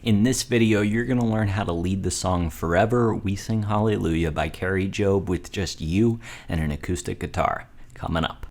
In this video, you're going to learn how to lead the song Forever We Sing Hallelujah by Kari Jobe with just you and an acoustic guitar. Coming up.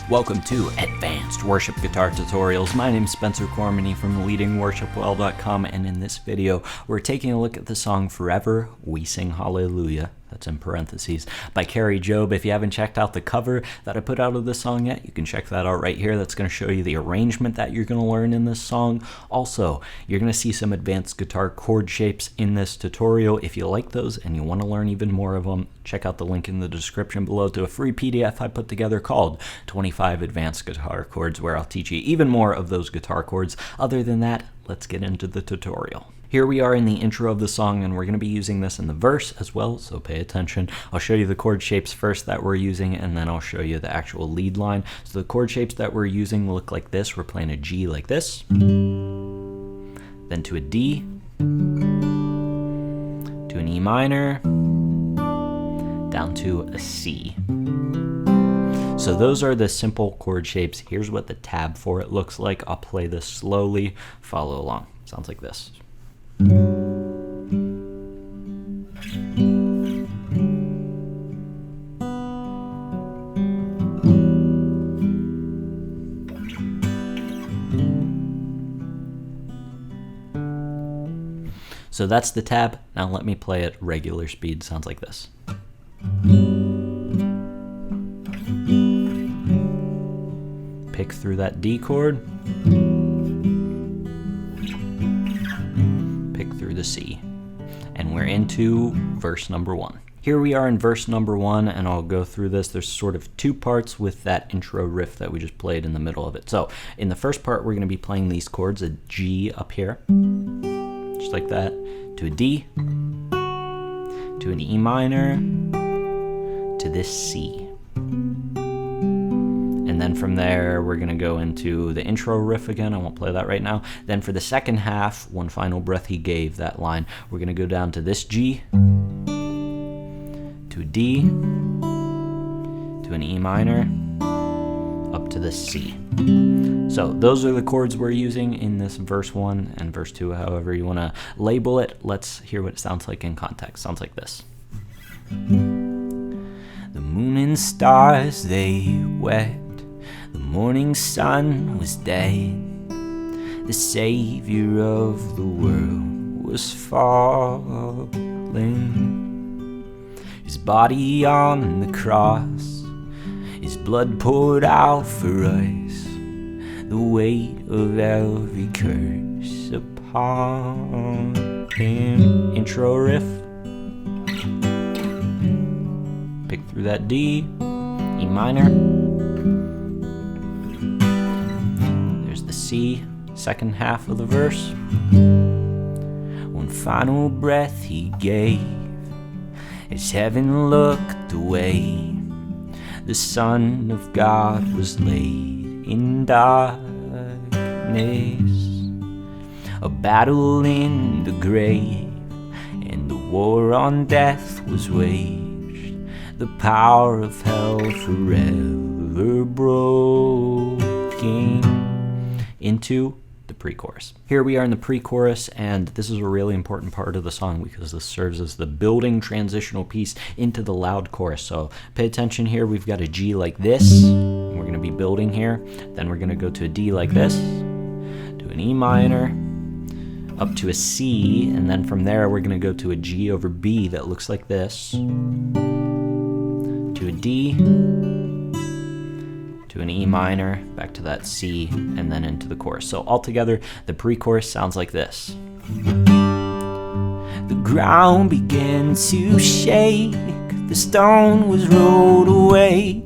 Welcome to Advanced Worship Guitar Tutorials. My name is Spencer Cormany from leadingworshipwell.com, and in this video, we're taking a look at the song Forever We Sing Hallelujah, that's in parentheses, by Kari Jobe. If you haven't checked out the cover that I put out of this song yet, you can check that out right here. That's going to show you the arrangement that you're going to learn in this song. Also, you're going to see some advanced guitar chord shapes in this tutorial. If you like those and you want to learn even more of them, check out the link in the description below to a free PDF I put together called 25 Advanced Guitar Chords, where I'll teach you even more of those guitar chords. Other than that, let's get into the tutorial. Here we are in the intro of the song, and we're going to be using this in the verse as well, so pay attention. I'll show you the chord shapes first that we're using, and then I'll show you the actual lead line. So the chord shapes that we're using look like this. We're playing a G like this, then to a D, to an E minor, down to a C. So those are the simple chord shapes. Here's what the tab for it looks like. I'll play this slowly. Follow along. Sounds like this. So that's the tab. Now let me play at regular speed. Sounds like this. Pick through that D chord. Pick through the C. And we're into verse number 1. Here we are in verse number 1, and I'll go through this. There's sort of two parts with that intro riff that we just played in the middle of it. So in the first part, we're going to be playing these chords, a G up here, just like that, to a D, to an E minor, to this C. And then from there, we're going to go into the intro riff again. I won't play that right now. Then for the second half, One Final Breath He Gave, that line, we're going to go down to this G, to a D, to an E minor, up to the C. So those are the chords we're using in this verse 1 and verse 2, however you want to label it. Let's hear what it sounds like in context. Sounds like this. The moon and stars, they wept. The morning sun was dead. The Savior of the world was falling. His body on the cross, his blood poured out for us, the weight of every curse upon him. Intro riff. Pick through that D, E minor. There's the C, second half of the verse. One final breath he gave as heaven looked away. The Son of God was laid in darkness. A battle in the grave, and the war on death was waged. The power of hell forever broken. Into the pre-chorus. Here we are in the pre-chorus, and this is a really important part of the song because this serves as the building transitional piece into the loud chorus. So pay attention here. We've got a G like this, and we're going to be building here. Then we're going to go to a D like this, to an E minor, up to a C, and then from there we're going to go to a G over B that looks like this, to a D, to an E minor, back to that C, and then into the chorus. So altogether, the pre-chorus sounds like this. The ground began to shake, the stone was rolled away.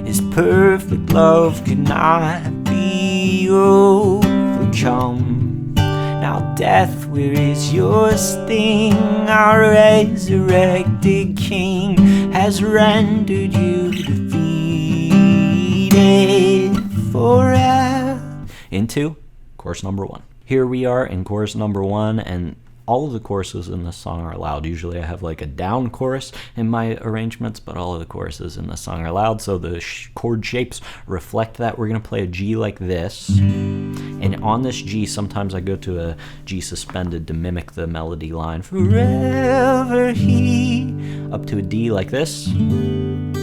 His perfect love could not be overcome. Now death, where is your sting? Our resurrected King has rendered you defeated forever. Into chorus number 1. Here we are in chorus number 1, and all of the choruses in this song are loud. Usually I have like a down chorus in my arrangements, but all of the choruses in this song are loud, so the chord shapes reflect that. We're going to play a G like this, and on this G, sometimes I go to a G suspended to mimic the melody line. Forever he, up to a D like this, then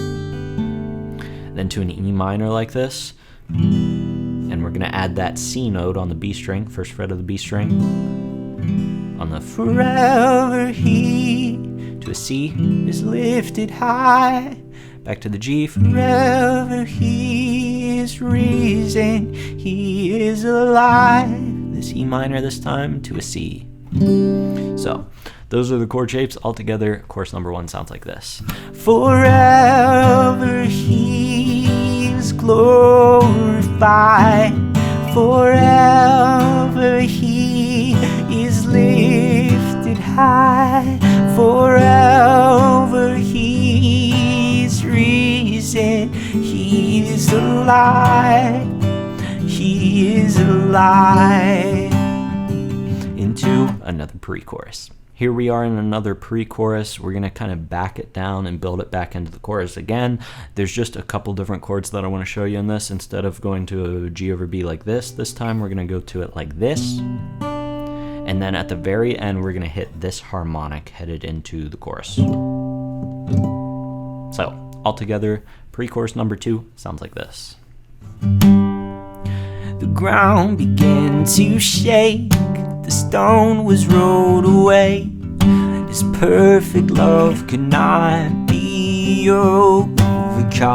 to an E minor like this, and we're going to add that C note on the B string, first fret of the B string, on the forever he, to a C is lifted high, back to the G, forever he is risen, he is alive, this E minor this time, to a C. So those are the chord shapes. All together, chorus number 1 sounds like this. Forever he is glorified, forever he is lifted high, forever he is risen, he is alive, he is alive. Into another pre-chorus. Here we are in another pre-chorus. We're going to kind of back it down and build it back into the chorus. Again, there's just a couple different chords that I want to show you in this. Instead of going to a G over B like this time we're going to go to it like this. And then at the very end, we're going to hit this harmonic headed into the chorus. So, altogether, pre-chorus number 2 sounds like this. The ground began to shake, the stone was rolled away. This perfect love could not be overcome.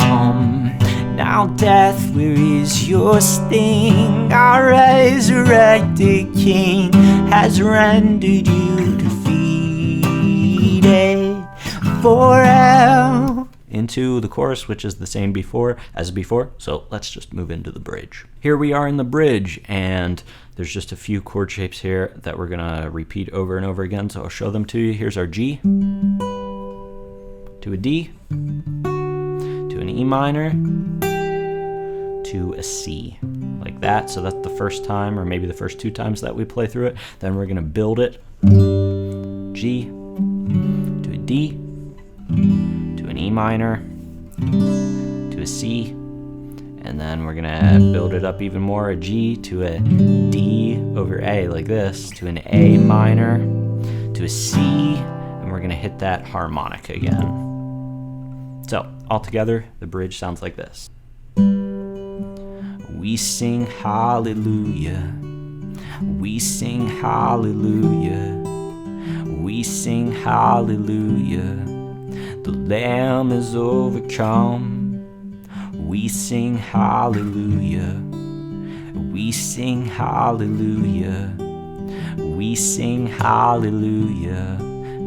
Now death, where is your sting? Our resurrected King has rendered you defeated forever. Into the chorus, which is the same as before. So let's just move into the bridge. Here we are in the bridge, and there's just a few chord shapes here that we're gonna repeat over and over again. So I'll show them to you. Here's our G, to a D, to an E minor, to a C, like that. So that's the first time, or maybe the first 2 times that we play through it. Then we're gonna build it. G, to a D, to an E minor, to a C, and then we're gonna build it up even more, a G to a D over A like this, to an A minor, to a C, and we're gonna hit that harmonic again. So, altogether, the bridge sounds like this. We sing hallelujah, we sing hallelujah, we sing hallelujah. The Lamb is overcome. We sing hallelujah. We sing hallelujah. We sing hallelujah.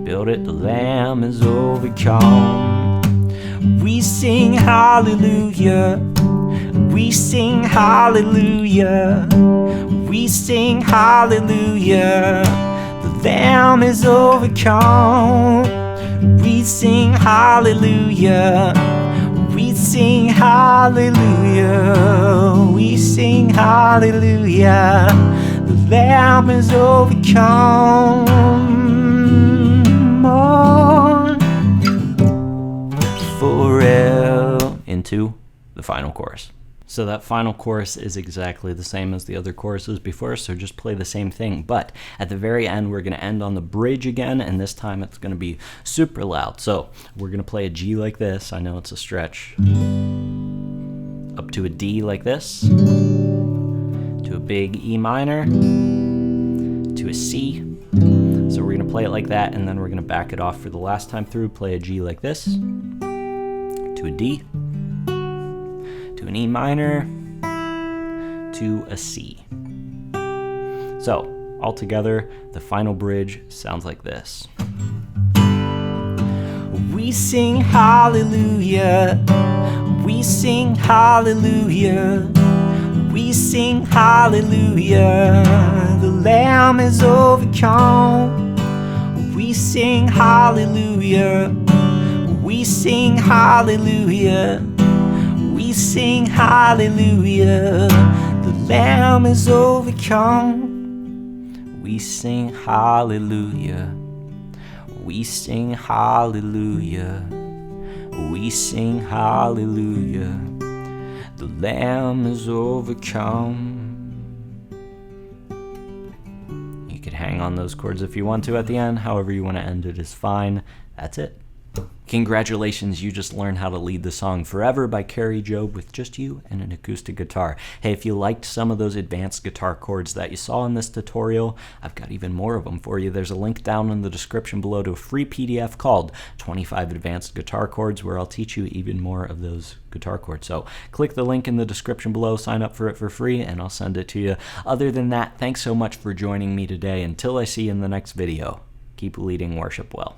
Build it, the Lamb is overcome. We sing hallelujah. We sing hallelujah. We sing hallelujah. The Lamb is overcome. We sing hallelujah. We sing hallelujah. We sing hallelujah. The Lamb is overcome. On forever. Into the final chorus. So that final chorus is exactly the same as the other choruses before, so just play the same thing. But at the very end, we're going to end on the bridge again, and this time it's going to be super loud. So we're going to play a G like this. I know it's a stretch. Up to a D like this. To a big E minor. To a C. So we're going to play it like that, and then we're going to back it off for the last time through. Play a G like this. To a D. To an E minor, to a C. So, altogether, the final bridge sounds like this. We sing hallelujah, we sing hallelujah, we sing hallelujah, the Lamb is overcome. We sing hallelujah, we sing hallelujah, we sing hallelujah, the Lamb is overcome. We sing hallelujah. We sing hallelujah. We sing hallelujah. The Lamb is overcome. You could hang on those chords if you want to at the end. However you want to end it is fine. That's it. Congratulations, you just learned how to lead the song Forever by Kari Jobe with just you and an acoustic guitar. Hey, if you liked some of those advanced guitar chords that you saw in this tutorial, I've got even more of them for you. There's a link down in the description below to a free PDF called 25 Advanced Guitar Chords, where I'll teach you even more of those guitar chords. So click the link in the description below, sign up for it for free, and I'll send it to you. Other than that, thanks so much for joining me today. Until I see you in the next video, keep leading worship well.